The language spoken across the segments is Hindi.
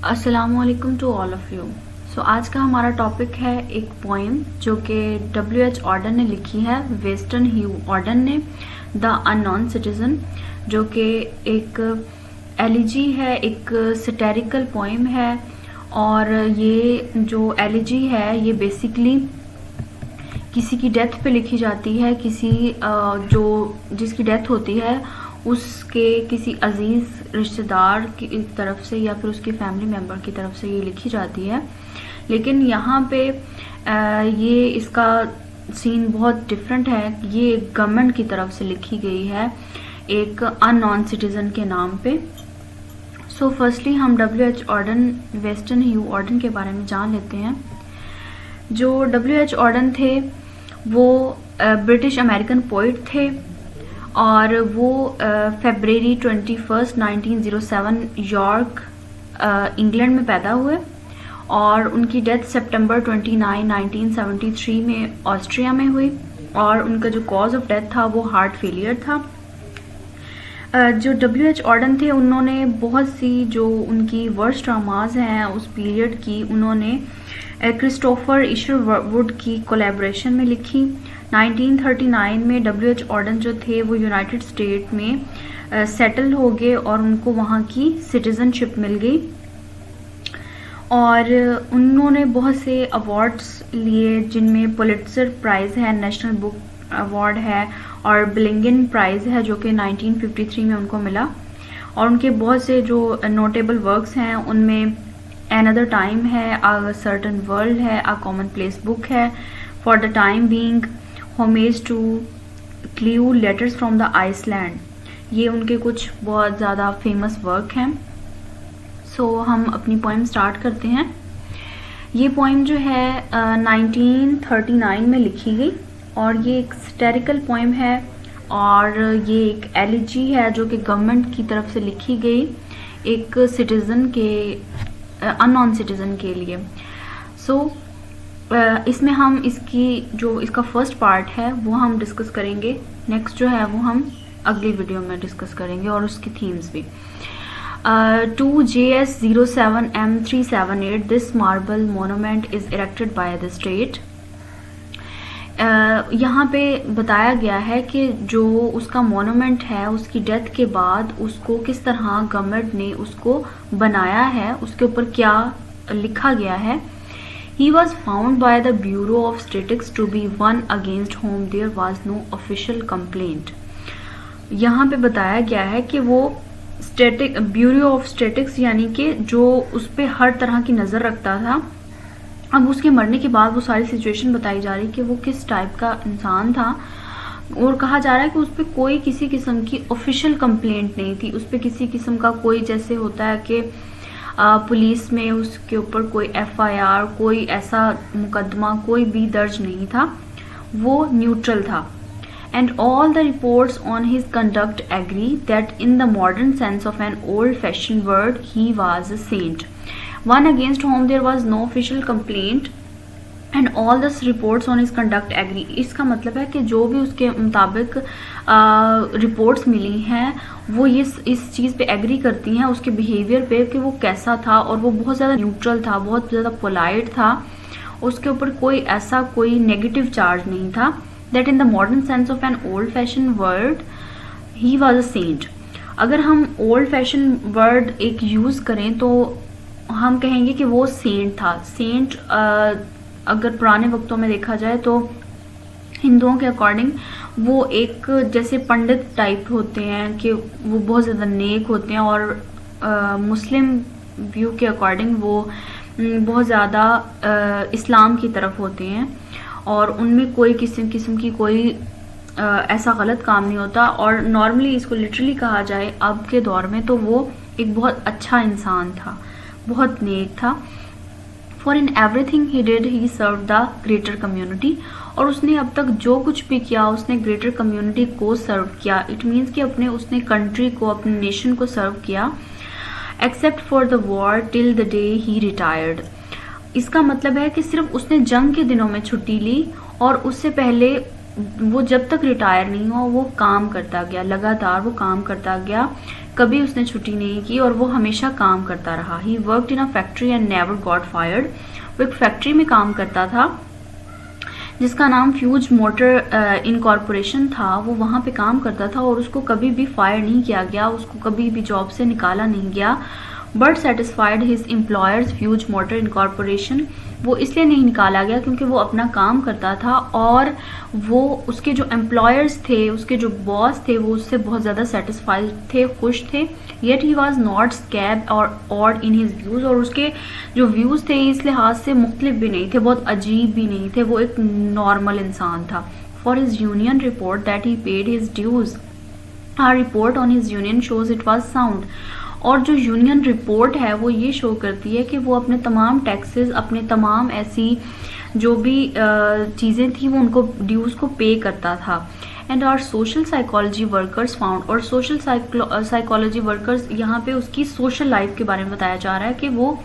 अस्सलामुअलैकुम टू ऑल ऑफ़ यू। सो आज का हमारा टॉपिक है एक पोएम जो कि W.H. ऑर्डन ने लिखी है, वेस्टर्न ह्यू ऑर्डन ने, द अननोन सिटीज़न, जो कि एक एलिजी है, एक सैटिरिकल पोएम है। और ये जो एलिजी है ये बेसिकली किसी की डेथ पे लिखी जाती है, किसी जो जिसकी डेथ होती है उसके किसी अजीज़ रिश्तेदार की तरफ से या फिर उसके फैमिली मेम्बर की तरफ से ये लिखी जाती है। लेकिन यहाँ पे ये इसका सीन बहुत डिफरेंट है। ये गवर्नमेंट की तरफ से लिखी गई है एक अननोन सिटीज़न के नाम पे। सो फर्स्टली हम W.H. ऑर्डन, वेस्टर्न ह्यू ऑर्डन के बारे में जान लेते हैं। जो W.H. ऑर्डन थे वो ब्रिटिश अमेरिकन पोइट थे और वो फरवरी 21, 1907 यॉर्क इंग्लैंड में पैदा हुए और उनकी डेथ सितंबर 29, 1973 में ऑस्ट्रिया में हुई। और उनका जो कॉज ऑफ डेथ था वो हार्ट फेलियर था। जो W.H. ऑर्डन थे उन्होंने बहुत सी जो उनकी वर्स्ट ड्रामाज हैं उस पीरियड की, उन्होंने क्रिस्टोफर इशरवुड की कोलैबोरेशन में लिखी। 1939 में W.H. ऑर्डन जो थे वो यूनाइटेड स्टेट में सेटल हो गए और उनको वहाँ की सिटीज़नशिप मिल गई। और उन्होंने बहुत से अवार्ड्स लिए जिनमें पुलित्ज़र प्राइज़ है, नेशनल बुक अवार्ड है और बिलिंगन प्राइज़ है जो कि 1953 में उनको मिला। और उनके बहुत से जो नोटेबल वर्क्स हैं उनमें Another टाइम है, A Certain वर्ल्ड है, A कॉमन प्लेस बुक है, for the time being, homage to Clio, letters from the Iceland. ये उनके कुछ बहुत ज़्यादा फेमस वर्क हैं। सो हम अपनी पोएम स्टार्ट करते हैं। ये पोएम जो है 1939 में लिखी गई और ये एक सैटिरिकल पोएम है और ये एक एलिजी है जो कि गवर्नमेंट की तरफ से लिखी गई एक सिटीज़न के, अननोन सिटीज़न के लिए। सो इसमें हम इसका फर्स्ट पार्ट है वो हम डिस्कस करेंगे। नेक्स्ट जो है वो हम अगली वीडियो में डिस्कस करेंगे और उसकी थीम्स भी। 2JS07M378 this marble monument is erected by the state. यहाँ पे बताया गया है कि जो उसका मोनूमेंट है उसकी डेथ के बाद उसको किस तरह गवर्नमेंट ने उसको बनाया है, उसके ऊपर क्या लिखा गया है। He was found by the Bureau of Statistics to be one against whom there was no official complaint। यहाँ पे बताया गया है कि वो ब्यूरो ऑफ स्टैटिस्टिक्स यानी कि जो उस पर हर तरह की नज़र रखता था, अब उसके मरने के बाद वो सारी सिचुएशन बताई जा रही कि वो किस टाइप का इंसान था। और कहा जा रहा है कि उस पर कोई किसी किस्म की ऑफिशियल कंप्लेंट नहीं थी, उस पर किसी किस्म का कोई, जैसे होता है कि पुलिस में उसके ऊपर कोई FIR, कोई ऐसा मुकदमा कोई भी दर्ज नहीं था, वो न्यूट्रल था। And all the reports on his conduct agree that in the modern sense of an old-fashioned word, he was a saint. One against whom there was no official complaint and all the reports on his conduct agree। इसका मतलब है कि जो भी उसके मुताबिक रिपोर्ट्स मिली हैं वो इस चीज़ पे एग्री करती हैं, उसके बिहेवियर पे, कि वो कैसा था और वो बहुत ज़्यादा न्यूट्रल था, बहुत ज़्यादा पोलाइट था, उसके ऊपर कोई ऐसा कोई नेगेटिव चार्ज नहीं था। That in the modern sense of an old fashion word he was a saint. अगर हम ओल्ड फैशन वर्ड एक यूज़ करें तो हम कहेंगे कि वो सेंट था। सेंट अगर पुराने वक्तों में देखा जाए तो हिंदुओं के अकॉर्डिंग वो एक जैसे पंडित टाइप होते हैं कि वो बहुत ज़्यादा नेक होते हैं, और मुस्लिम व्यू के अकॉर्डिंग वो बहुत ज़्यादा इस्लाम की तरफ होते हैं और उनमें कोई किसी किस्म की कोई ऐसा गलत काम नहीं होता। और नॉर्मली इसको लिटरली कहा जाए अब के दौर में तो वो एक बहुत अच्छा इंसान था, बहुत नेक था। For in everything he did he serve the greater community. और उसने अब तक जो कुछ भी किया उसने ग्रेटर कम्युनिटी को सर्व किया। इट मीन्स कि उसने कंट्री को, अपने नेशन को सर्व किया। Except for the war till the day he retired. इसका मतलब है कि सिर्फ उसने जंग के दिनों में छुट्टी ली और उससे पहले वो जब तक रिटायर नहीं हुआ वो काम करता गया, लगातार वो काम करता गया, कभी उसने छुट्टी नहीं की और वो हमेशा काम करता रहा। He worked in a factory and never got fired. वो एक फैक्ट्री में काम करता था जिसका नाम फ्यूज मोटर इनकॉर्पोरेशन था। वो वहाँ पे काम करता था और उसको कभी भी फायर नहीं किया गया, उसको कभी भी जॉब से निकाला नहीं गया। But satisfied his employers fuse motor incorporation, वो इसलिए नहीं निकाला गया क्योंकि वो अपना काम करता था और वो उसके जो एम्प्लॉयर्स थे, उसके जो बॉस थे, वो उससे बहुत ज़्यादा सेटिस्फाइड थे, खुश थे। Yet he was not scab और ऑड इन हिज व्यूज़, और उसके जो व्यूज़ थे इस लिहाज से मुख्तलिफ भी नहीं थे, बहुत अजीब भी नहीं थे, वो एक नॉर्मल इंसान था। For his union report that he paid his dues, our report on his union shows it was sound. और जो यूनियन रिपोर्ट है वो ये शो करती है कि वो अपने तमाम टैक्सेस, अपने तमाम ऐसी जो भी चीज़ें थी वो उनको ड्यूज़ को पे करता था। And our social psychology workers found, और सोशल साइकोलॉजी वर्कर्स यहाँ पे उसकी सोशल लाइफ के बारे में बताया जा रहा है कि वो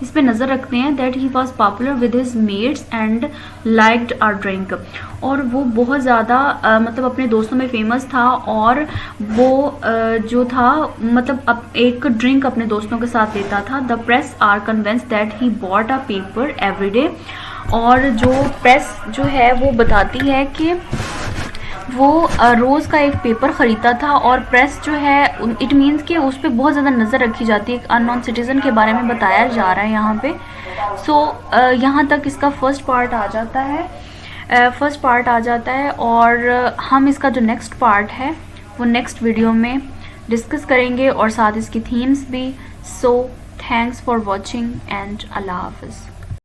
इस पे नज़र रखते हैं। That he was popular with his mates and liked our drink, और वो बहुत ज़्यादा मतलब अपने दोस्तों में फेमस था, और वो जो था मतलब एक ड्रिंक अपने दोस्तों के साथ लेता था। The press are convinced that he bought a paper every day, और जो प्रेस जो है वो बताती है कि वो रोज़ का एक पेपर ख़रीदता था, और प्रेस जो है इट मीन्स कि उस पर बहुत ज़्यादा नज़र रखी जाती है। एक अननोन सिटीज़न के बारे में बताया जा रहा है यहाँ पे। यहाँ तक इसका फर्स्ट पार्ट आ जाता है, और हम इसका जो नेक्स्ट पार्ट है वो नेक्स्ट वीडियो में डिस्कस करेंगे, और साथ इसकी थीम्स भी। So thanks for watching and अल्लाह हाफिज़।